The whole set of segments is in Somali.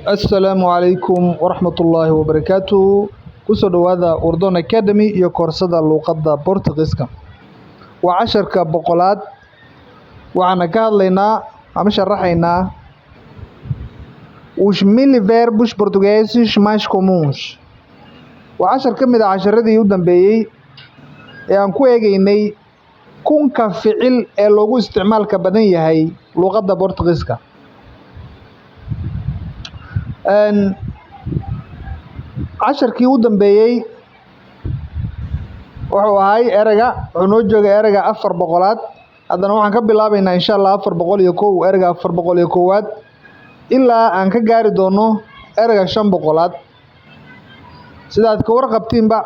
Assalaamu calaykum waraxmatullaahi wabarakaatuh. Kusoo dhawaada Urdun Academy iyo koorsada luqadda Boortaqiiska. Waa casharka boqolaad. Waxaan ka hadlaynaa ama sharaxaynaa os mil verbos portugueses mais comuns. Waa cashar ka mid ah casharadii u dambeeyay ee aan ku eegaynay kunka ficil ee loogu isticmaalka badan yahay luqadda Boortaqiiska. casharkii u dambeeyay wuxuu ahay wuxuu noo joogay ereyga 400aad. haddana waxaan ka bilaabaynaa insha Allah 401 ereyga 401aad ilaa aan ka gaari doono ereyga 500aad. sidaad ka warqabtiinba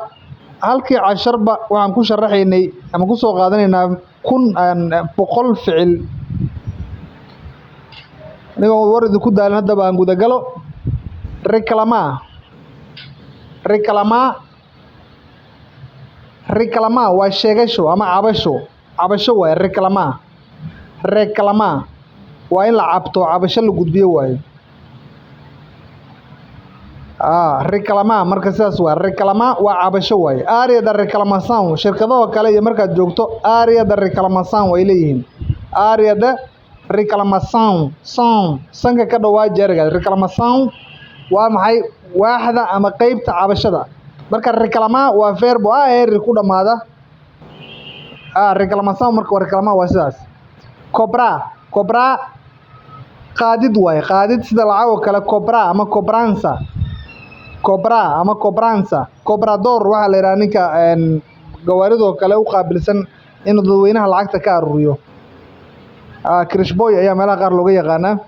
halkii casharba waxaan ku sharaxaynay ama ku soo qaadanaynaa 100 ficil. anigoo waridi ku daalin haddaba aan guda galo. reclamar waa sheegasho ama cabasho waaye. reclamar waa in la cabto, cabasho la gudbiyo waaye. reclamar marka sidaas waa reclamar waa cabasho waaye. área da reclamação shirkadaha kale iyo markaad joogto área da reclamação way leeyihiin. área da reclamação sanka ka dhawaa jeeriga. reclamação waa maxay? waaxda ama qeybta cabashada. marka reclamar waa verbo ku dhamaada. reclamação marka waa reclamar waa sidaas. cobrar qaadid waaye. qaadid sida lacag oo kale. cobrar ama cobrança. cobrador waxaa la yidhaha ninka gawaaridoo kale u qaabilsan inuu dadweynaha lacagta ka aruuriyo. krishboy ayaa meelaha qaar looga yaqaanaa.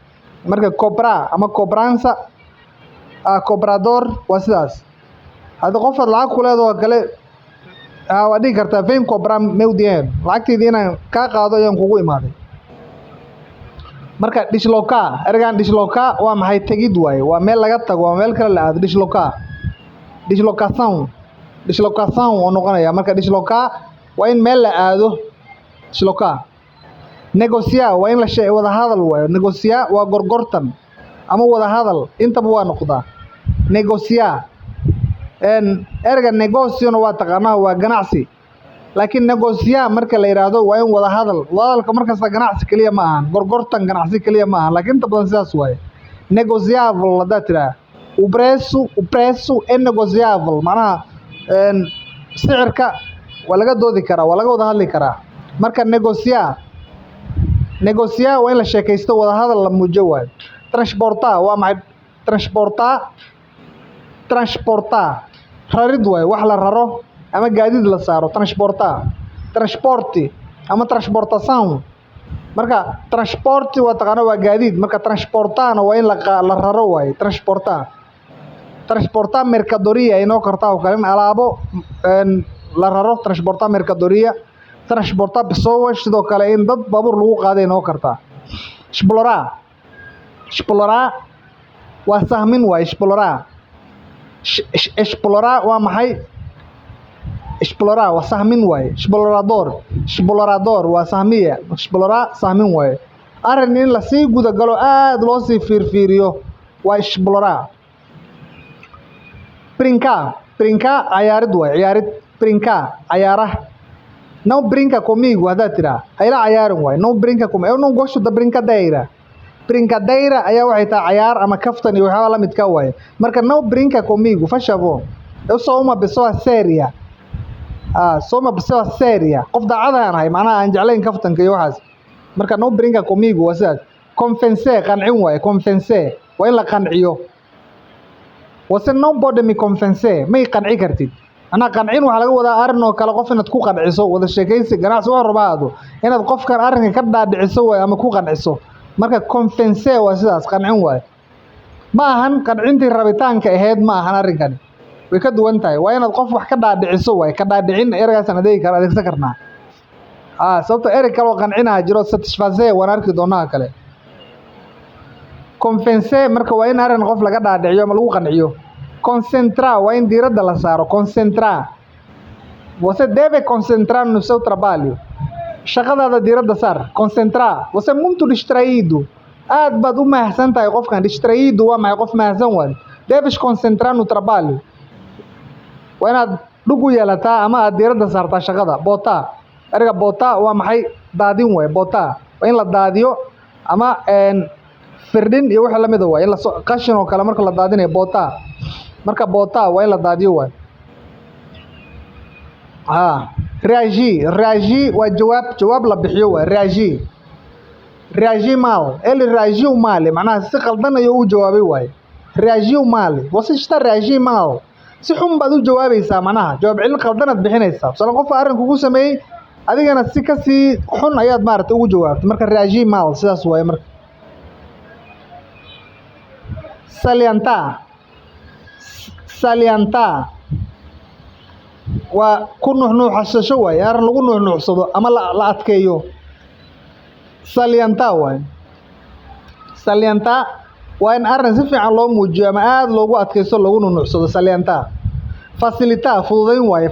marka cobrar ama cobrança, cobrador waa sidaas. hadda qofaad lacag ku leedoo kale waad dhihi kartaa vem cobrar meu dinheiro, lacagteydii inaan kaa qaado ayaan kugu imaaday. marka deslocar, ereygan deslocar waa maxay? tegid waaye. waa meel laga tago, waa meel kale la aado. deslocação oo noqonaya. marka deslocar waa in meel la aado. deslocar. negociar waa in wada hadal waaye. negociar waa gorgortan ama wada hadal, intaba waa noqdaa. negociar ereyga negociona waa taqaanaa, waa ganacsi. laakiin negociar marka la yiraahdo waa in wada hadal. hadalka markasta ganacsi kaliya ma ahan, gorgortan ganacsi kaliya ma ahan, laakiin inta badan sidaas waaye. negociável haddaad tiraa o preço é negociável, macnaha sicirka waa laga doodi karaa, waa laga wada hadli karaa. marka negociar waa in la sheekaysto, wada hadal la muujiyo waaye. transportar waa maxay? transportar rarid waaye. wax la raro ama gaadiid la saaro. transporte ama transportação. marka transporte waa taqaana, waa gaadiid. marka transportarna waa in la raro waaye. transportar mercadoria ay noo kartaa oo kale, in alaabo la raro. transportar mercadoria. transportar pessoas sidoo kale in dad baabuur lagu qaaday noo kartaa. explorar waa sahmin waaye. explorar waa maxay? explorar waa sahmin waaye. explorador waa sahmiye. explorar sahmin waaye. arrin in lasii guda galo, aad loo sii fiirfiiriyo waa explorar. brincar cayaarid waaye. ciyaarid. brincar cayaaraha. não brinca comigo haddaad tiraa hayla cayaarin waaye. não brinca comigo, eu não gosto da brincadeira. brincadeira ayaa waxay tahay cayaar ama kaftan iyo waxyaaba la midka waaye. marka não brinca comigo, faz favor, eu sou uma pessoa séria. sou uma pessoa séria, qof daacadaan ahay, macnaha aan jeclayn kaftanka iyo waxaas. marka não brinca comigo waa sidaas. convencer qancin waaye. convencer waa in la qanciyo. você não pode me convencer, may qanci kartid. anaa qancin waxaa laga wadaa arrin oo kale, qof inaad ku qanciso, wada sheekaysi, ganacsi wax rabaado, inaad qofkan arrinka ka dhaadhiciso waaye ama ku qanciso. marka convencer waa sidaas, qancin waaye. ma ahan qancintii rabitaanka ahayd, ma ahan arrinkani, way ka duwan tahay. waa inaad qof wax ka dhaadhiciso waaye. ka dhaadhicin ereygaasaan adeegsan karnaa. sababto erey kale oo qancinaha jiro, satisfacer waan arki doonaa kale. convencer marka waa in arrin qof laga dhaadhiciyo ama lagu qanciyo. concentrar waa in diiradda la saaro. concentrar, você deve concentrar no seu trabalho. shaqadaada diiradda saar. concentrar, você é muito distraído. aad baad u mahadsan tahay qofkan distraído waa maxay qof mahadsan waay deves concentrar no trabalho waa inaad dhug u yeelataa ama aad diiradda saartaa shaqada bota erga bota waa maxay daadin waay bota waa in la daadiyo ama firdhin iyo wixii lamid ah waay in la qashin oo kale marka la daadinayo bota marka bota waa in la daadiyo waay reagir waa jawaab la bixiyo waay reagir mal ele reagiu mal macnaha si qaldan ayuu u jawaabay waay reagiu mal você está reagir mal si xun baad u jawaabaysaa macnaha jawaab celin qaldanaad bixinaysaa tusaale qofka arrin kugu sameeyey adigana si kasii xun ayaad maaragtay ugu jawaabtay marka reagir mal sidaas waaye marka salientar waa ku nuuxnuuxsasho waaye arrin lagu nuuxnuuxsado ama la adkeeyo salientar waaye waa in arrin si fiican loo muujiyo ama aada loogu adkaysto loogu nuuxnuuxsado salientar facilitar fududayn waaye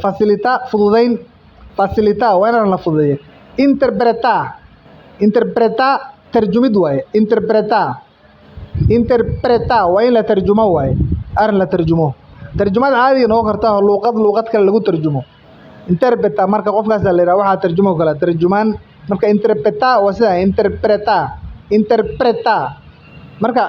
fududayn facilitar waa in arrin la fududeeyo interpretar tarjumid waaye interpretar waa in la tarjumo waaye arrin la tarjumo tarjumad caadiga noqon karta luuqad kale lagu tarjumo interpreta marka qofkaas la yidhaha waxaa tarjumo kale tarjumaan marka interpreta waa sida interpreta marka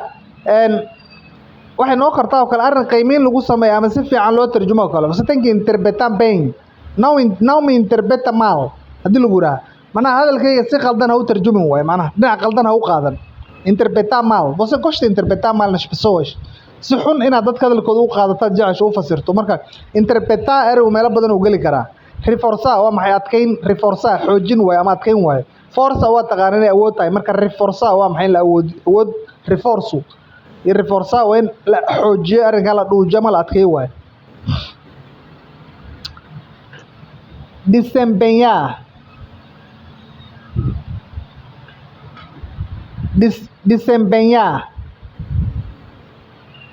waxay noqon kartaa oo kale arrin qiimeyn lagu sameeyo ama si fiican loo tarjumo oo kale você tem que interpretar bem não me interpreta mal haddii lagu yidhaha manaha hadalkayga si qaldan ha u tarjumin waaye manaha dhinac qaldan ha u qaadan interpretar mal você gosta de interpretar mal nas pessoas si xun inaad dadka hadalkooda u qaadataad jecesha u fasirto marka interpretar ereygu meelo badan uu geli karaa reforçar waa maxay adkeyn reforçar xoojin waaye ama adkeyn waaye força waa taqaana inay awood tahay marka reforçar waa maxay la awood reforço iyo reforçar waa in la xoojiyo arrinka la dhuujo ama la adkeeyo waaye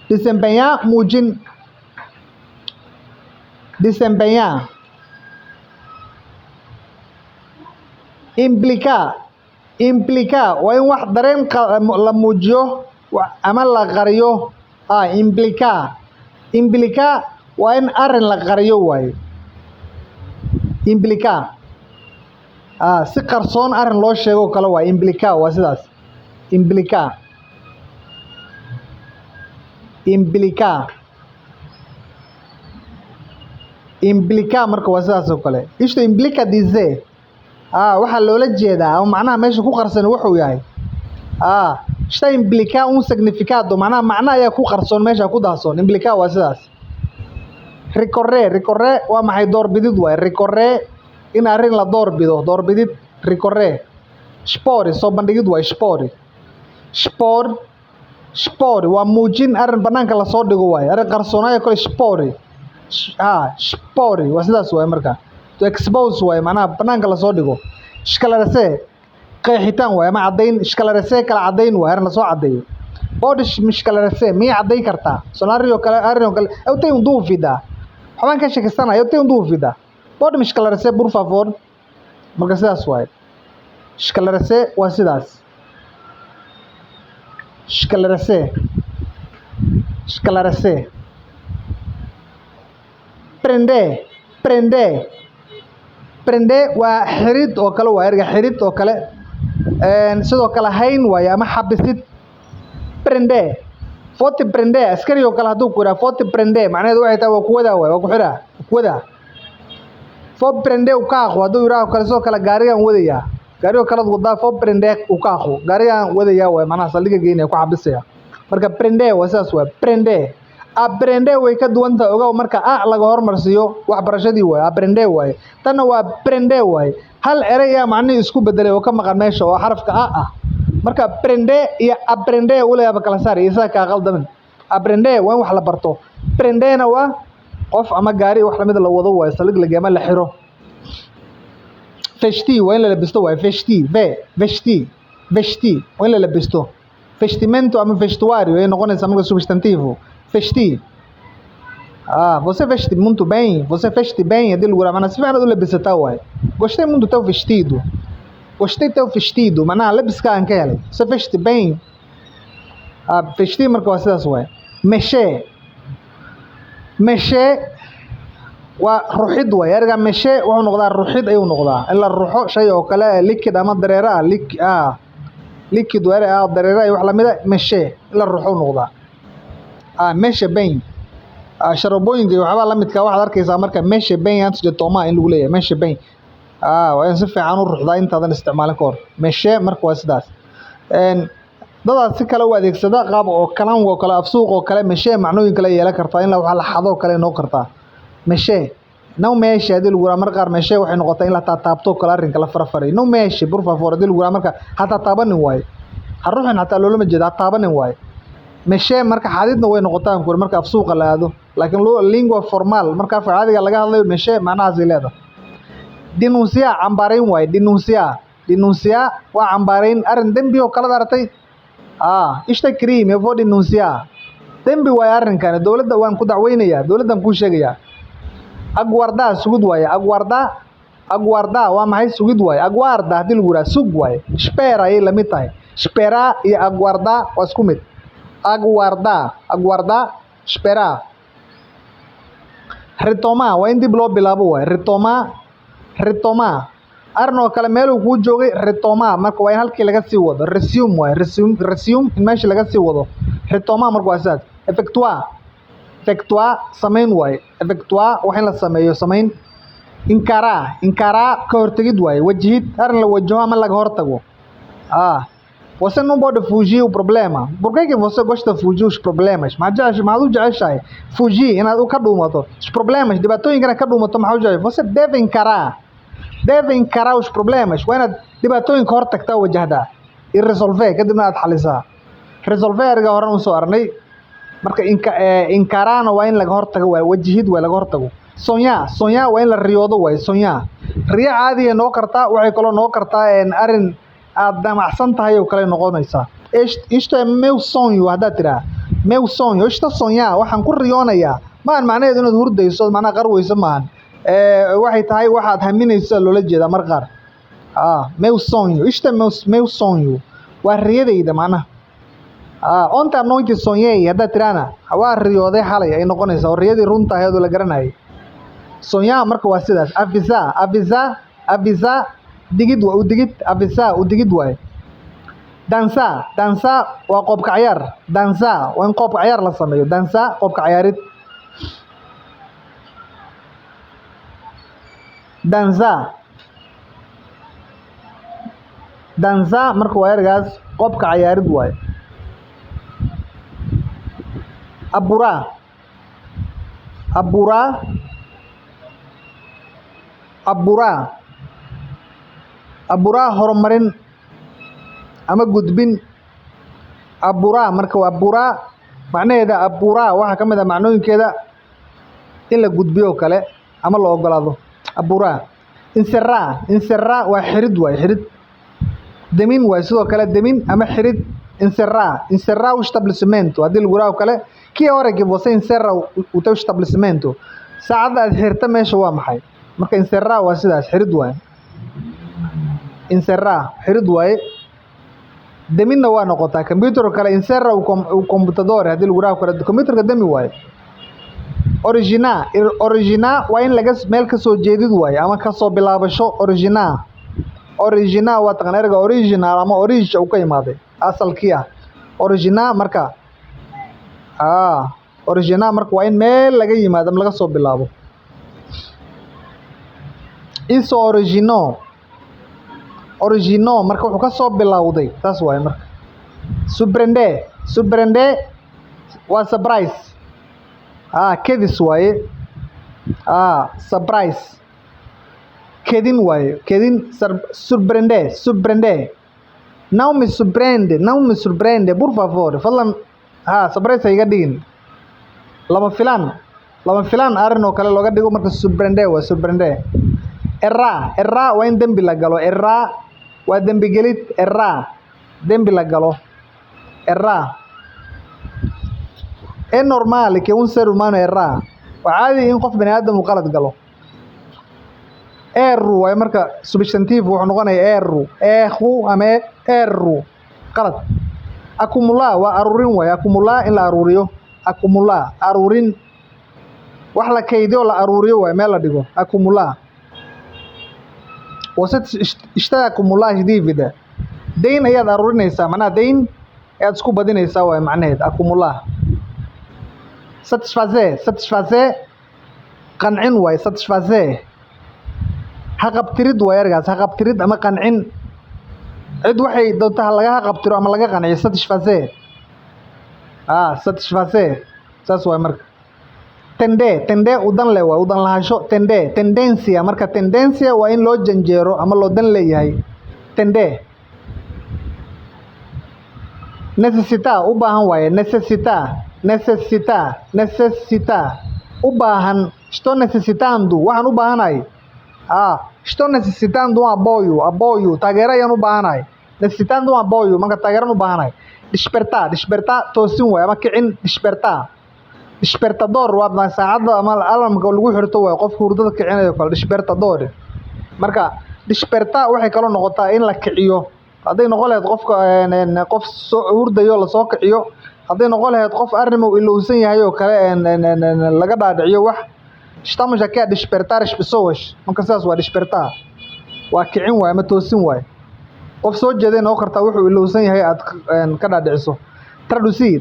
desempenhar muujin desempenhar implicar waa in wax dareen la muujiyo ama la qariyo implicar waa in arrin la qariyo waaye implicar si qarsoon arrin loo sheego kale waaye implicar waa sidaas implicar marka waa sidaas oo kale isto implica dizer waxaa loola jeedaa ama macnaha meesha ku qarsan wuxuu yahay está implicar un significado macna ayaa ku qarsoon meesha ku daahsoon implicar waa sidaas recorrer waa maxay doorbidid waaye recorrer in arrin la doorbidid recorrer sport soo bandhigid waaye sport waa muujin arrin banaanka lasoo dhigo waaye arrin qarsoonaayo kale sport waa sidaas waaye marka to expose waaye macnaha banaanka lasoo dhigo esclarecer qeexitaan waaye ama caddayn esclarecer kala caddayn waaye arrin lasoo caddeeyo pode me esclarecer miyay caddayn kartaa arrin oo kale eu tenho dúvida waxbaan ka shakisanahay eu tenho dúvida pode me esclarecer por favor marka sidaas waaye esclarecer waa sidaas esclarecer prender waa xirid oo kale waa erga xirid oo kale sidoo kale hayn waaye ama xabisid prender forte prender askari oo kale hadduu ku yidhaha forte prender macnaheedu waxay tahay waa kuwadaa waaye waa ku xidhaa kuwadaa forte prender u kaaqo hadduu yidhaha kale sidoo kale gaarigaan wadayaa gaarigo kalaad wadaa forte prender u kaaqo gaarigaan wadayaa waaye macnaha saldhiga geynaya ku xabisaya marka prender waa sidaas waaye aprender way ka duwan tahay ogow marka laga hormarsiiyo waxbarashadii waaye aprender waaye tanna waa prender waaye hal erey ayaa macnihii isku bedelay oo ka maqan meesha oo xarafka ah marka prender iyo aprender uleeyaba kala saar iyo saa kaa qaldamin aprender waa in wax la barto prenderna waa qof ama gaari wax lamid la wado waaye saldhig la geema la xiro vestir waa in la labisto waaye vestir waa in la labisto vestimento ama vestuário ay noqonaysaa marka substantivo vestir você veste muito bem você veste bem hadii lagu yiraahdo si fiican u labisataa waaye gostei muito do teu vestido gostei teu vestido macnaha labiska aan ka helay você veste bem fishtii marka waa sidaas waaye. meshe waa ruxid waaye. erga meshe wuxuu noqdaa ruxid ayuu noqdaa, in la ruxo shay oo kale liquid ama dareere liquid ware dareere ay wax lamid ah meshe in la ruxo noqdaa. meshe bayn sharabooyinka waxba la midka waxaad arkaysaa marka meshe bayn ant de toma in lagu leeyahay meshe bayn waa in si fiican u ruxdaa intaadan isticmaalin ka hor. meshe marka waa sidaas. dadaas si kale u adeegsada qaab oo kalan oo kale afsuuq oo kale meshe macnooyin kale yeelan kartaa, in la wax la xado kale noo kartaa. meshe no meshe hadii lagu mar qaar meshe waxay noqotay in la taabto kale arrinka la farafaray. no meshe por favor hadii lagu marka hata taabanin waaye, ha ruuxin hata loolama jeeda taabanin waaye. meshe marka xadidna way noqotaan kuwa marka afsuuqa la aado, laakiin lingua formal marka caadiga laga hadlayo meshe macnahaas ay leedahay. denuncia cambaarayn waaye. denuncia waa cambaarayn arrin dembi oo kala dartay. ishta crime eu vou denunciar. dembi waaye arrinkan, dowladda waan ku dacweynayaa, dowladdan kuu sheegayaa. aguarda sugid waaye. aguarda waa maxay? sugid waaye. aguarda hadii lagu yiraahdo sug waaye. espera ayay la mid tahay. espera iyo aguarda waa isku mid. aguarda espera. retoma waa in dib loo bilaabo waaye. retoma arrin oo kale meel uu kuu joogay retoma marka waa in halkii laga sii wado. resume waaye. resume in meesha laga sii wado. retoma marka waa sidaas. effectua samayn waaye. effectua wax in la sameeyo samayn. inkara ka hortagid waaye. wajihid arrin la wajaho ama laga hortago. você não pode fugir o problema. Por que você gosta de fugir os problemas? Mas u jeceshahay fugir inaad ka dhuumato os problemas, dhibaatooyinkana ka dhuumato. maxaa u jeceshahay? Você deve encarar os problemas. waa inaad dhibaatooyinka hor tagtaa, wajahdaa i resolve kadibna aad xalisaa. resolve erga horan usoo arnay. marka inkarana waa in laga hortago waaye. wajihid waa laga hortago. sonya waa in la riyoodo waaye. riyo caadiya noo kartaa, waxay kaloo noo kartaa arrin aad damacsan tahay oo kale noqonaysaa. isto é meu sonho haddaad tiraa meu sonho isto sonha waxaan ku riyoonayaa maan macnaheedu inaad hurdayso macnaha qarweyso maahan. waxay tahay waxaad haminayso loola jeedaa mar qaar. meu sonho isto é meu sonho waa riyadayda macnaha. ontem à noite sonhei haddaad tiraana waa riyooday xalay ay noqonaysaa oo riyadii runta ahayd oo la garanayay. sonha marka waa sidaas. avisa digid waa u digid. avisa u digid waaye. dansa waa qoobka ciyaar. dansa waa in qoobka ciyaar la sameeyo. dansa qoobka ciyaarid. dansa marka waa ergaas qoobka ciyaarid waaye. abura horumarin ama gudbin. abura marka waa abura macnaheeda. abura waxaa ka mid ah macnooyinkeeda in la gudbiyo kale ama la ogolaado. abura. insera waa xirid waaye. xirid. demin waaye sidoo kale. demin ama xirid. insera o estabelecimento hadii lagu yiraahdo kale kii hore que você encerra o teu estabelecimento. saacadda aad xirta meesha waa maxay? marka insera waa sidaas. xirid waaye. insera xirid waaye. deminna waa noqotaa. computer kale insera o computador hadii lagu yiraahdo kale computerka demi waaye. origina waa in laga meel ka soo jeedid waaye ama ka soo bilaabasho. origina waa taqaan erga original ama origin uu ka imaaday asalkii ah. origina marka waa in meel laga yimaado ama laga soo bilaabo. isso origino marka wuxuu ka soo bilowday taas waaye. marka surprende waa surprise. kedis waaye. surprise. kedin waaye. kedin. surprende não me surpreende por favor fadlan. surprise iga dhigin. lama filaan arrin oo kale looga dhigo marka surprende waa. surprende. erra waa in dembi la galo. erra waa dembi gelid. dembi la galo. é normal que un ser humano erra. waa caadi in qof bani aadam uu qalad galo. erru waaye marka substantive wuxuu noqonayaa erru. ama erru qalad. Acumular waa aruurin waaye. Acumular in la aruuriyo. Acumular aruurin. Wax la kaydiyo la aruuriyo waaye meel la dhigo. Acumular. اشترى acumular dívida. Dayn ayaad aruurinaysaa. Macnaha dayn ayaad isku badinaysaa waaye macnaheed. Acumular. Satisfazer. Satisfazer qancin waaye. Satisfazer. Haqabtirid waaye ergaas. Haqabtirid ama qancin. cid waxay doontaa laga qabtiro ama laga qanciyo. Satisfazer. Satisfazer. saas waay marka. Tende udan le waa udan lahaansho. Tendencia marka tendencia waa in loo janjeero ama loo dan leeyahay. Tende. Necessita u baahan waaye. Necessita u baahan. Estou necessitando waxaan u baahanahay. Estou necessitando apoio. Taageero ayaan u baahanahay. Necessitando apoio marka taageeraan u baahanahay. Despertar toosin waaye ama kicin. Despertador waa saacada ama alarmka lagu xirto waaye qofka hurdada kicinayo kale. Despertador marka despertar waxay kala noqotaa in la kiciyo. Haday noqon lahayd qofka qof hurdayo la soo kiciyo. Haday noqon lahayd qof arrimo ilowsan yahay oo kale laga dhaadhiciyo wax. Estamos aqui a despertar as pessoas. Marka saas waa despertar. Waa kicin waaye ama toosin waaye. qof soo jeedeen oo kartaa wuxuu ilowsan yahay aad ka dhaadhiciso. Traduzir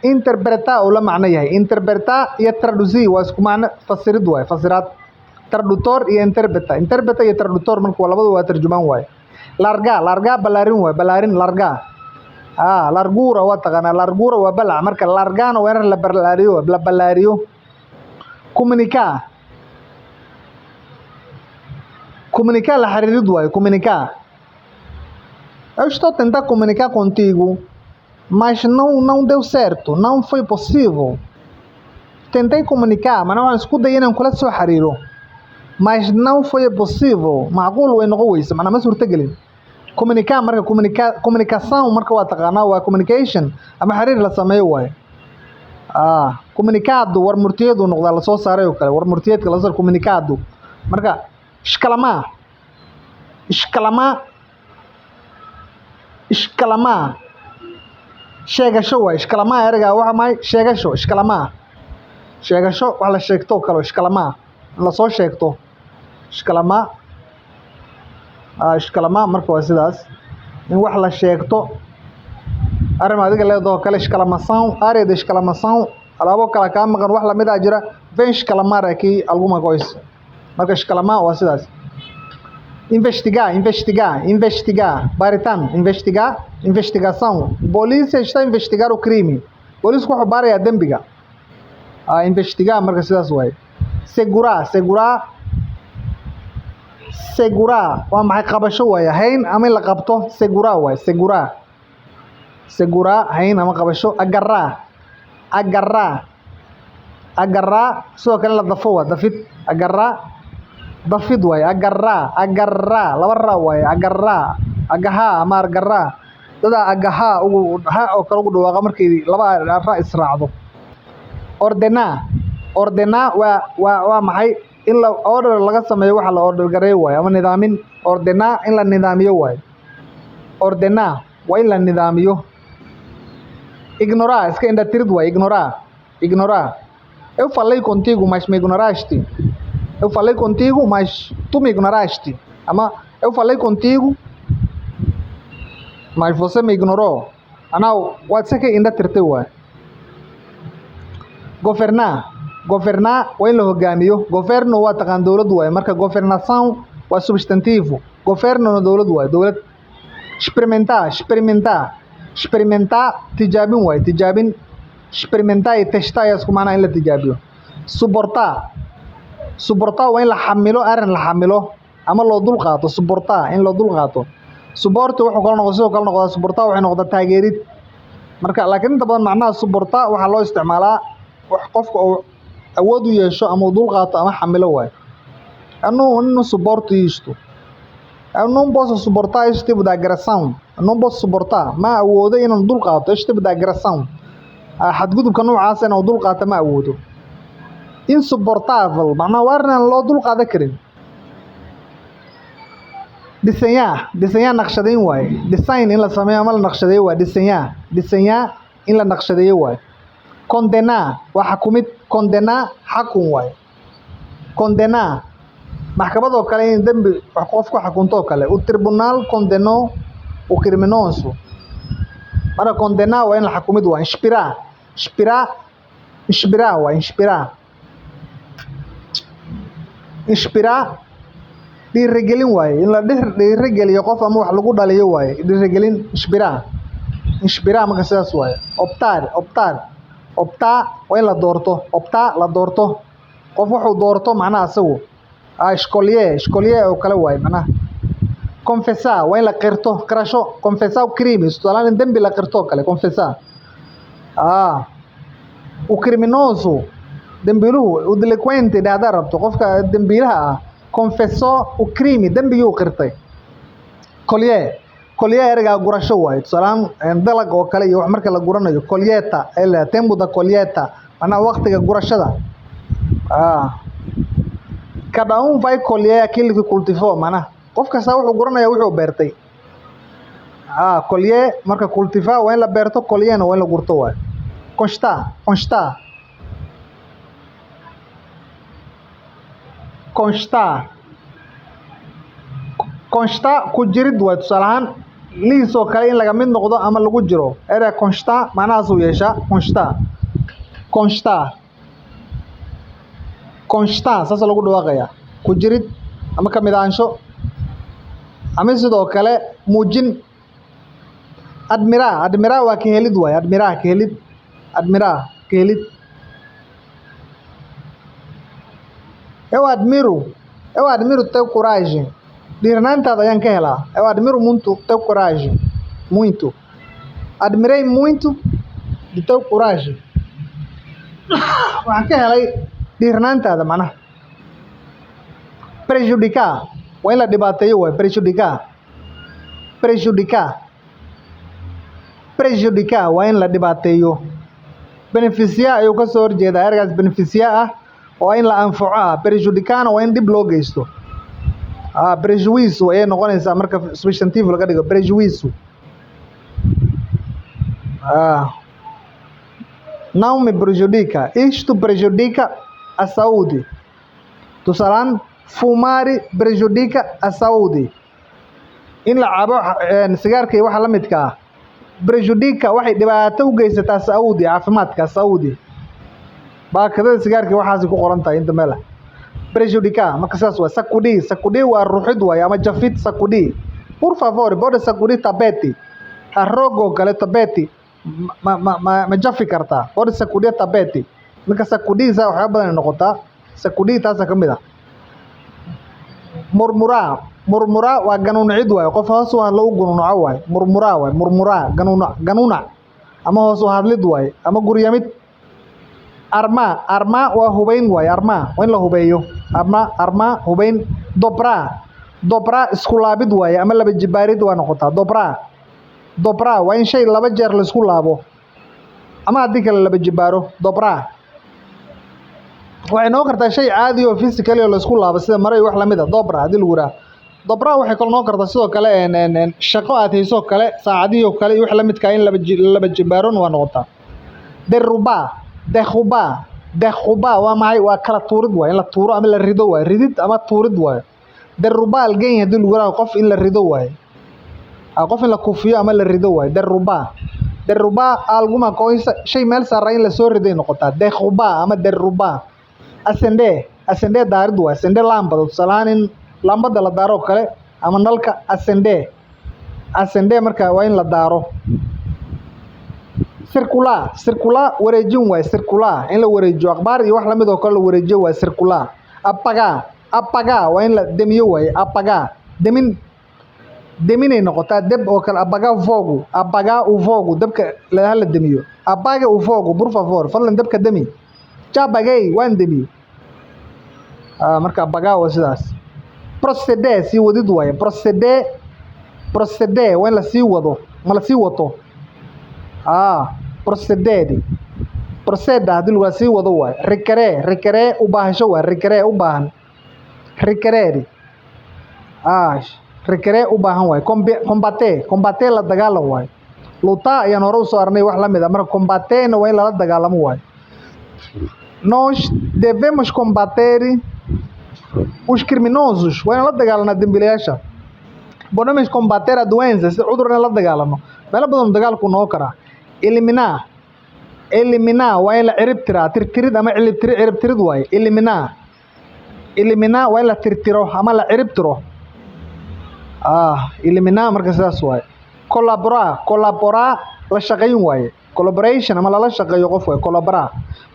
interpretar oo la macno yahay. Interpretar iyo traduzir waa isku macno fasirid waaye. Fasiraad. Tradutor iyo interpreter. Interpreter iyo tradutor marka labadu waa tarjumaan waaye. Larga balaarin waaye. Balaarin larga. Largura waa taqaanaa. Largura waa balac marka largana waa in la balaariyo. Comunicar la xiriirid waaye. Comunicar. Eu estou tentando comunicar contigo, mas não deu certo, não foi possível. Tentei comunicar, mas não isku dayay inaan kula soo xiriiro, mas não foi possível. Macquul way noqon weyse, macnaa ma suurtagelin. Comunicar marka comunicação marka waa taqaanaa waa communication ama xiriir la sameeyo waaye. Comunicado war murtiyeedu noqdaa la soo saaray oo kale. War murtiyeedka la soo comunicado marka ishkalama sheegasho waaye. Ishkalama erga waxa maay sheegasho. Ishkalama wax la sheegto kale. Ishkalama la soo sheegto. Ishkalama marka waa sidaas in wax la sheegto. arrimo adiga leedahay kale. Ishkalamação área ishkalamação alaabo kala ka maqan wax la mid ah jira. Vem ishkalamar aqui alguma coisa. Marka ishkalama waa sidaas. Investigar. Baritaan. Investigação. Polícia está a investigar o crime. Polícia wuxuu baarayaa dembiga. Investigar marka sidaas waaye. Segurar waa maxay qabasho waaye. Hayn ama la qabto. Segurar waaye. Segurar hayn ama qabasho. Agarrar sidoo kale la dafo waa dafid. Dafid waaye. Agarraa laba ra waaye. Agaha ama agarraa dada agaha oo kale ugu dhawaaqa markii laba ra israacdo. Ordenar waa maxay in la order laga sameeyo waxa la order gareeyo waaye ama nidaamin. Ordenar in la nidaamiyo waaye. Ordenar waa in la nidaamiyo. Ignorar iska indha tirid waaye. Ignorar. Eu falei contigo, mas me ignoraste. Eu falei contigo, mas tu me ignoraste. Ama eu falei contigo, mas você me ignorou. Waad iska indha tirtay waaye. Governar waa in la hogaamiyo. Governo waa taqaan dowlad waaye. Marka governação waa substantivo. Governo dowlad waaye. Dowlad. Experimentar tijaabin waaye. Tijaabin. Experimentar iyo testar ayaa isku macnaa in la tijaabiyo. Suportar waa in la xamilo. Arrin la xamilo ama loo dul qaato. Suportar in loo dul qaato. Support wuxuu kala noqdaa sidoo kale noqdaa. Suportar waxay noqdaa taageerid. Marka laakiin inta badan macnaha suportar waxaa loo isticmaalaa wax qofka uu awood u yeesho ama uu dul qaato ama xamilo waaye. Não suporto isto. Eu não posso suportar este tipo de agressão. Eu não posso suportar. Ma awoodo inaan dul qaato este tipo de agressão. Xadgudubka noocaas inaan dul qaato ma awoodo. Insuportável macnaha waa arrin aan loo dul qaadan karin. desenhar naqshadeyn waaye. Design in la sameeyo ama la naqshadeeyo waa desenhar in la naqshadeeyo waaye. Condenar waa xakumid, condenar xakun waaye. Condenar maxkamad oo kale in dambi wax qof ku xakunto oo kale. O tribunal condenou o criminoso. Para condenar waa in la xakumid waa inspirar waa inspirar dhiirigelin waaye. In la dhiirigeliyo qof ama wax lagu dhaliyo waaye. Dhiirigelin inspirar marka sidaas waaye. Optar waa in la doorto. La doorto qof wuxuu doorto macnaha asagu. Escolher oo kale waaye macnaha. Confessar waa in la qirto, qirasho. Confessar o crime, tusaale in dambi la qirto oo kale. Confessar. O criminoso dambiiluhu, o delinquente haddaad rabto qofka dambiilaha ah. Confessou o crime, dambigii qirtay. Colher ereyga gurasho waaye. Tusaale dalag oo kale iyo wax marka la guranayo. Colheita tempo da colheita macnaha waqtiga gurashada. Cada vai colher aquilo que cultivou macnaha qof kasta wuxuu guranaya wuxuu beertay. Colher marka cultivar waa in la beerto, colherna waa in la gurto waaye. Constar ku jirid waaye. Tusaale ahaan liis oo kale in laga mid noqdo ama lagu jiro. Ereyga constar macnahaas uu yeeshaa. Constar saas lagu dhawaaqaya. Ku jirid ama ka mid ahaansho ama sidoo kale muujin. Admirar waa ka helid waaye. Admirar ka helid. Eu admiro teu coragem. Dhiiranaantaada ayaan ka helaa. Eu admiro muito teu coragem. Muito. Admirei muito de teu coragem. Waxaan ka helay dhiiranaantaada macnaha. Prejudicar waa in la dhibaateeyo waaye. Prejudicar waa in la dhibaateeyo. Beneficiar ayuu ka soo horjeedaa. Ereygaas beneficiar waa in la anfaco. Prejudicarna waa in dib loo geysto. Prejuízo ayay noqonaysaa marka substantive laga dhigo. Prejuízo. Não me prejudica. Isto prejudica a saúde. Tusaale fumar prejudica a saúde. In la cabo sigaarka iyo waxa la midka ah. Prejudica waxay dhibaato u geysataa saúde, caafimaadka saúde. Baakada sigaarka waxaas ku qoran tahay inta meel. Prejudicar marka saas waa. Sacudir waa ruxid waaye ama jafid. Sacudir. Por favor, pode sacudir tapete. Rogo kale tapete ma jafi kartaa. Pode sacudir tapete. Marka sacudir saa waxyaabo badan noqotaa. Sacudir taas ka mid ah. Murmurar waa ganuuncid waaye. Qof hoos u hadlo u ganuunaco waaye. Murmurar ganuunac ama hoos u hadlid waaye ama guryamid. Armar waa hubayn waaye. Armar waa in la hubeeyo. Armar hubayn. Dobrar isku laabid waaye ama laba jibaarid waa noqotaa. Dobrar waa in shay laba jeer la isku laabo ama haddii kale laba jibaaro. Dobrar waxay noqon kartaa shay caadi oo physically la isku laabo sida maro iyo wax la mid ah. Dobrar haddii lagu yiraahdo. Dobrar waxay kala noqon kartaa sidoo kale shaqo aad hayso kale saacadihi oo kale iyo wax la midka in laba jibaaron waa noqotaa. Derrubar waa maxay? Waa kala tuurid waaye. In la tuuro ama la rido waaye. Ridid ama tuurid waaye. Derrubar alguém haddii lagu yiraahdo qof in la rido waaye. Qof in la kufiyo ama la rido waaye. Derrubar alguma coisa shay meel saaran in la soo riday noqotaa. Derrubar ama derrubar. Acender daarid waaye. Acender lambada. Tusaale in lambada la daaro kale ama nalka acender marka waa in la daaro. Circular wareejin waaye. Circular in la wareejiyo akhbaar iyo wax la mid oo kale la wareejiyo waaye. Circular. Apagar waa in la demiyo waaye. Deminay noqotaa. Deb oo kale. Apagar o fogo dabka la demiyo. Apaga o fogo por favor. Fadlan dabka demi. Já apaguei waan demi. Marka apagar waa sidaas. Proceder sii wadid waaye. Proceder waa in la sii wado ma la sii wato. Proceder haddii lagu sii wado waaye. Requerer u baahasho waaye. Requerer u baahan. Requerer requerer u baahan waaye. Combater la dagaalan waaye. Lutar ayaan hore u soo arnay wax la mid ah, marka combaterna waa in lala dagaalamo waaye. Nós devemos combater os criminosos, waa in la dagaalanaa dembiilayaasha. Podemos combater a doença, si cudur in la dagaalano. Meelo badan dagaalku noo karaa. Eliminar waa in la cirib tiraa, tirtirid ama cirib tirid waaye. Eliminar waa in la tirtiro ama la cirib tiro. Eliminar marka sidaas waaye. Colaborar la shaqayn waaye. Collaboration ama lala shaqeeyo qof waaye.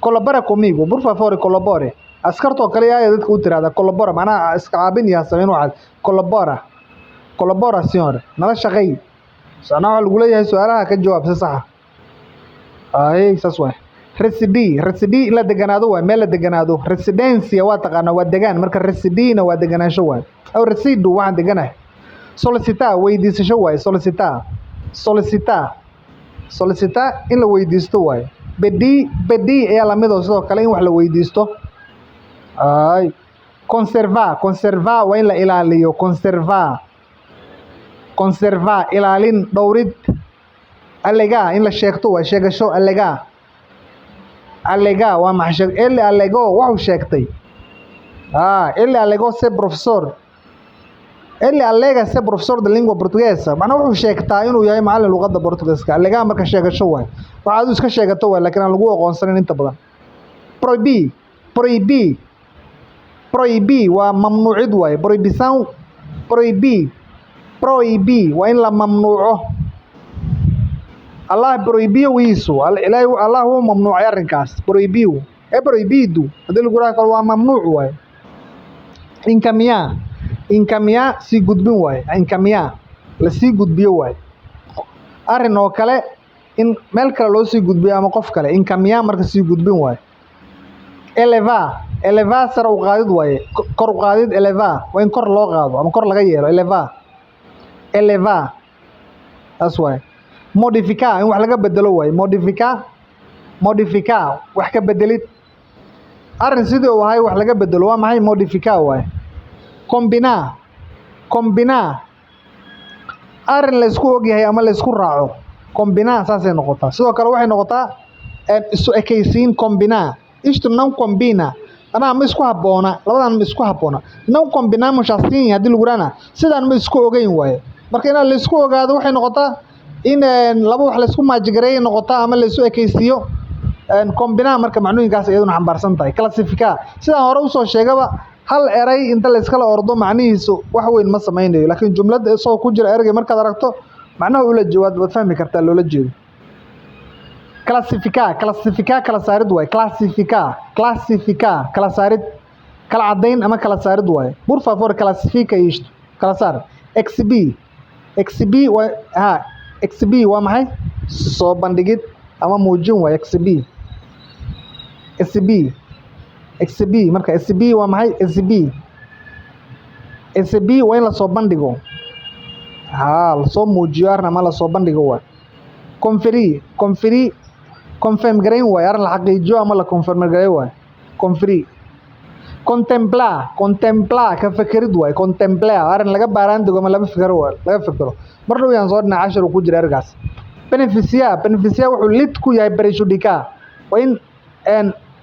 Colabora comigo, por favor, colabore. Askartoo kale ayaa dadka u tiraahdaa colabora, macnaha iska caabin iyo sameyn waxaad. Colabora senhor, nala shaqeey. Sanaa waxa lagu leeyahay su'aalaha ka jawaab si sax ah. Saas waaye. Residi la deganaado waaye, meel la deganaado. Residencia waa taqaanaa waa degaan, marka residina waa deganaansho waaye. Aw residu waxaan deganahay. Solicitar weydiisasho waaye. Solicitar in la weydiisto waaye. Pedir ayaa lamid ah sidoo kale in wax la weydiisto. Conservar waa in la ilaaliyo. Conservar ilaalin, dhowrid. Alegar in la sheegto waaye, sheegasho. Alegar waa maxay? Ele alegou wuxuu sheegtay. Ele alegou ser professor. Ele alega ser professor de língua portuguesa. Macnaha wuxuu sheegtaa inuu yahay macallin luqadda Portugiiska. Alegar marka sheegasho waaye. Waxaad iska sheegato waaye, laakiin aan lagu aqoonsanin inta badan. Proibir waa mamnuucid waaye. Prohibição. Proibir waa in la mamnuuco. Allah proibiu isso. Allah wuu mamnuucay arrinkaas. Proibiu. Proibido. Haddii lagu yiraahdo waa mamnuuc waaye. Encaminhar sii gudbin waaye. Encaminhar la sii gudbiyo waaye. Arrin oo kale in meel kale loo sii gudbiyo ama qof kale. Encaminhar marka sii gudbin waaye. Elevar sare u qaadid waaye. Kor u qaadid elevar waa in kor loo qaado ama kor laga yeelo. Elevar taas waaye. Modificar in wax laga bedelo waaye. Modificar wax ka bedelid. Arrin sidii uu ahay wax laga bedelo waa maxay? Modificar waaye. Combinar arrin la isku ogyahay ama la isku raaco. Combinar saasay noqotaa. Sidoo kale waxay noqotaa isu ekaysiin. Combinar isto não combina. Anaa ma isku habboona, labadan ma isku habboona. Não combinamos assim haddii lagu yiraahdo sidaan ma isku ogeyn waaye. Marka in la isku ogaado waxay noqotaa in laba wax la isku maajigareeyo noqotaa ama la isu ekaysiiyo. Combinar marka macnuuninkaas iyaduna xambaarsan tahay. Classificar sidaan hore u soo sheegaba, hal eray inta la iskala ordo macnihiisu wax weyn ma samaynayo, laakiin jumlada isagoo ku jira erayga markaad aragto macnaha ula jawaab waad fahmi kartaa loola jeedo. Classificar kala saarid waaye. Classificar kala saarid, kala cadayn ama kala saarid waaye. Por favor, classifica isto. Kala saar. Exhibir waa maxay? Soo bandhigid ama muujin waaye. Exhibir marka waa maxay? Exhibir waa in la soo bandhigo. La soo muujiyo arrin ama la soo bandhigo waaye. Confirm gareyn waaye. Arrin la xaqiijiyo ama la confirm gareeyo waaye. Contemplar ka fekerid waaye. Contemplar arrin laga baaraan dego ama laga fekero. Mar dhow yaan soo dhinaa cashar uu ku jira ergaas. Beneficiar wuxuu lid ku yahay prejudicar. Waa in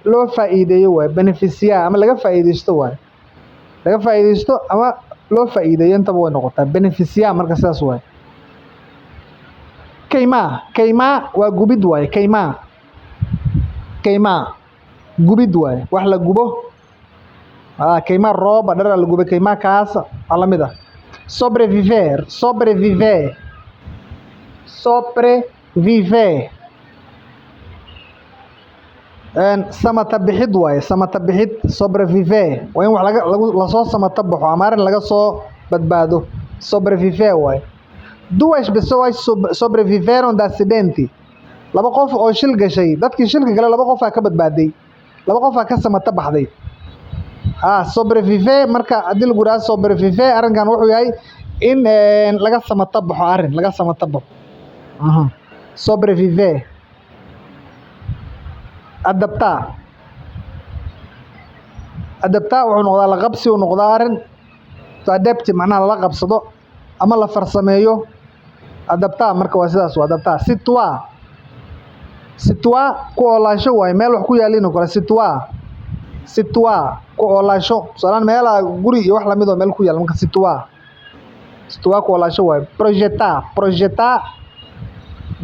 loo faa'iideeyo waaye. Beneficiar ama laga faa'iideysto waaye. Laga faa'iideysto ama loo faa'iideeyo intaba way noqotaa. Beneficiar marka sidaas waaye. Queimar waa gubid waaye. Gubid waaye. Wax la gubo. Queimar rooba dhar la gubay. Queimar kaas waa la mid ah. Sobreviver samata bixid waaye. Sobreviver waa in wax lasoo samata baxo ama arrin laga soo badbaado. Sobreviver waaye. Duas pessoas sobreviveram de acidente. Laba qof oo shil gashay. Dadkii shilka galay laba qof ka badbaaday. Laba qof ka samata baxday. Sobreviver marka haddii lagu yiraahdo sobreviver arrinkan wuxuu yahay in laga samata baxo. Sobreviver. Adaptar wuxuu noqdaa la qabsi uu noqdaa arrin. To adapt macnaha la qabsado ama la farsameeyo. Adaptaa marka waa sidaas waa adaptaa. Sitwa ku oolaansho waaye meel wax ku yaaliin oo kale sitwa ku oolaansho salaan meelaha guri iyo wax lamid oo meel ku yaal marka sitwa ku oolaansho waaye. Projecta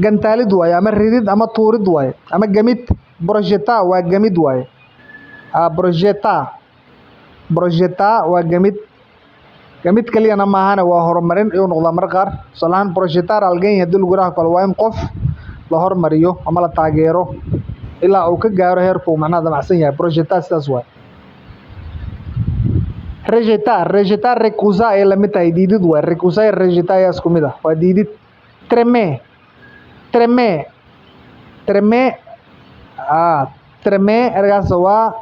gantaalid waaye ama ridid ama tuurid waaye ama gamid. Projecta waa gamid waaye. Projecta waa gamid. Gamid kaliyana maahane waa horumarin iyo noqda mar qaar. Salaan projectar algeyn hadii lagu raaco kale waa in qof la hormariyo ama la taageero ilaa uu ka gaaro heerku macnaha damacsan yahay. Projecta sidaas waaye. Rejetar recusa ay la mid tahay diidid waaye. Recusa iyo rejetar ayaa isku mid ah waa diidid. Treme ergaas waa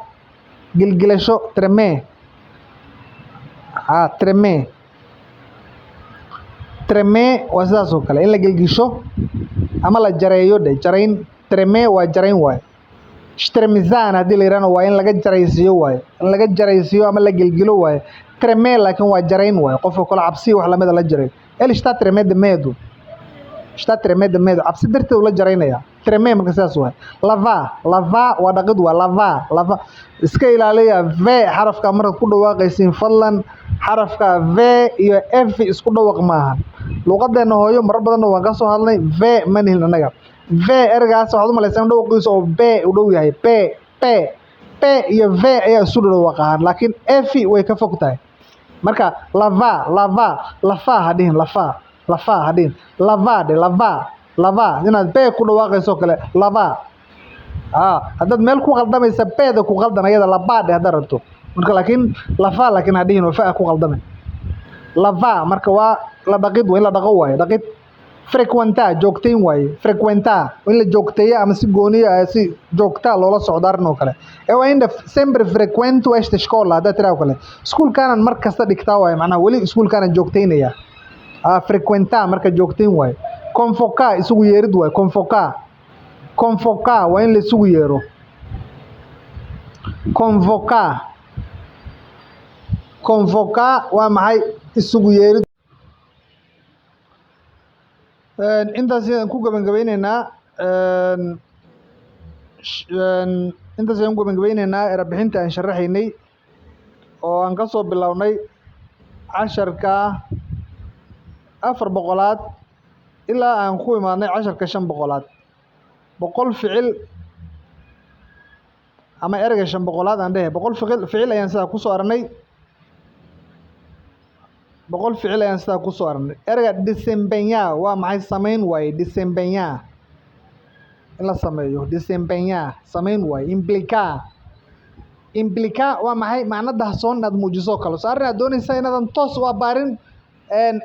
gilgilasho. Treme waa sidaas oo kale in la gilgisho ama la jareeyo jarayn. Treme waa jarayn waaye. Shtremizan hadii la yiraahdo waa in laga jaraysiyo waaye. In laga jaraysiyo ama la gilgilo waaye. Treme laakiin waa jarayn waaye. Qofka kala cabsi wax lamid la jaray. Está tremendo medo. Cabsi darteed la jaraynaya. Treme marka sidaas waaye. Lava waa dhaqid waa lava. Iska ilaaliya v xarafka marka ku dhawaaqaysiin fadlan xarafka v iyo f isku dhawaaq maahan. Luqadeena hooyo mar badan waan ka soo hadlay v ma nihin anaga. V ergaas waxaad u malaysaa dhawqiisa oo b u dhow yahay. P iyo v ayaa isu dhawaaqaan laakiin f way ka fog tahay. Marka lafa hadin lava inaad b ku dhawaaqayso kale lava. Haddaad meel ku qaldamaysa b-da ku qaldan ayada laba haddaad rabto. Marka laakiin lafa laakiin hadhihin oo fa ku qaldamay. Lava marka waa la dhaqid waa in la dhaqo waaye. Dhaqid frequenta joogtayn waaye. Frequenta in la joogteeyo ama si gooni ah si joogta loola socdaarin oo kale. Waa in sempre frequento esta escola hadda tiraahdo kale. Iskuulkaanan mar kasta dhigtaa waaye macnaha wali iskuulkaanan joogtaynaya. Frequenta marka joogtayn waaye. Convoca isugu yeerid waaye. Convoca waa in la isugu yeero. Convoca waa maxay isugu yeerid. Intaas ayaan ku gabagabaynaynaa erebixinta aan sharaxaynay oo aan ka soo bilownay casharka 400aad ilaa aan ku imaadnay casharka 500aad. 100 ficil ama ereyga 500aad aan dhahay 100 ficil ayaan sidaa ku soo aragnay. 100 ficil ayaan sidaa ku soo aragnay. Ereyga desempeñar waa maxay samayn waaye. Desempeñar in la sameeyo. Desempeñar samayn waaye. Implicar waa maxay macno dahsoon inaad muujiso kale. Arrin aad doonaysaa inaadan toos u abaarin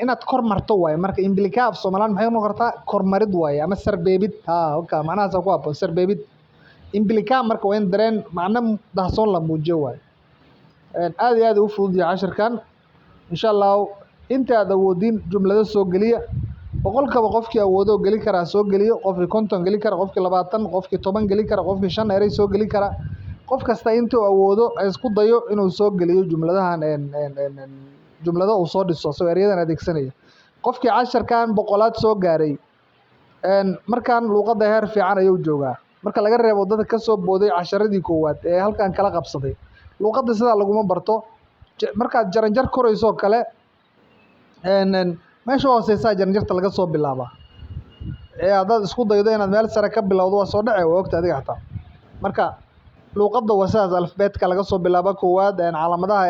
inaad kor marto waaye. Marka implicar af Soomaaliland maxay noqon kartaa kormarid waaye ama sarbeebid. Macnahaas ku habboon sarbeebid. Implicar marka waa in dareen macno dahsoon la muujiyo waaye. Aad iyo aad u fudud yahay casharkan. insha Allah inta aad awoodin jumlada soo geliya. 100kaba qofkii awoodo gali kara soo geliyo. Qofkii 50 gali kara, qofkii 20, qofkii 10 gali kara, qofkii 5 erey soo gali kara. Qof kasta intuu awoodo ay isku dayo inuu soo geliyo jumladahan jumlada uu soo dhiso soo erayadan adeegsanaya. Qofkii casharkan 100aad soo gaaray markaan luqadda heer fiican ayuu joogaa. Marka laga reebo dadka ka soo booday casharadii koowaad ee halkan kala qabsaday. Luqadda sida laguma barto. Markaad jaranjar korayso kale meesha hooseysa jaranjarta laga soo bilaaba. Haddaad isku daydo inaad meel sare ka bilowdo waa soo dhacay waa ogta adiga xataa. Marka luqadda wasaas alfabeetka laga soo bilaabo koowaad calaamadaha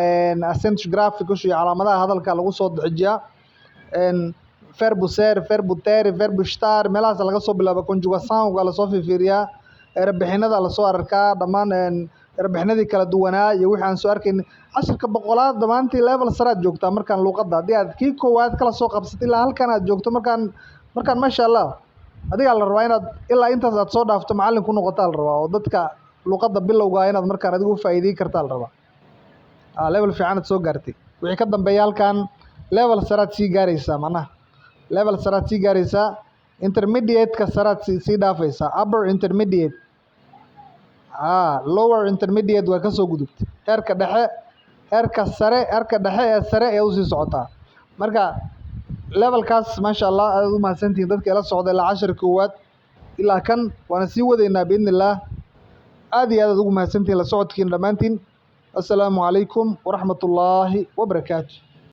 accent graphic iyo calaamadaha hadalka lagu soo dejiyaa. Verbo ser, verbo ter, verbo estar meelahaas laga soo bilaabo conjugação la soo fiiriyaa. Erebixinada la soo arkaa dhammaan erebixinadii kala duwanaa iyo wixii aan soo arkayn. casharka 100aad dhamaantii level saraad joogtaa markaan luqadda hadii aad kii koowaad kala soo qabsatay ilaa halkan aad joogto markaan masha Allah adiga la rabaa inaad ilaa intaas aad soo dhaafto macallin ku noqotaa la rabaa oo dadka luqadda bilowga inaad markaan adigu faa'iideyn kartaa la rabaa. level fiican aad soo gaartay wixii ka dambeeya halkan level saraad sii gaaraysaa macnaha level saraad sii gaaraysaa intermediate ka saraad sii dhaafaysaa upper intermediate lower intermediate waa ka soo gudubtay heerka dhexe heerka sare heerka dhexe ee sare ee u sii socotaa. Marka levelkaas maasha allah aad u mahadsantihiin dadka ila socda ilaa 10 koowaad ilaa kan waana sii wadaynaa biidnillaah aad iyo aad ugu mahadsantihiin la socodkiina dhammaantiin assalaamu calaykum waraxmatullaahi wabarakaatu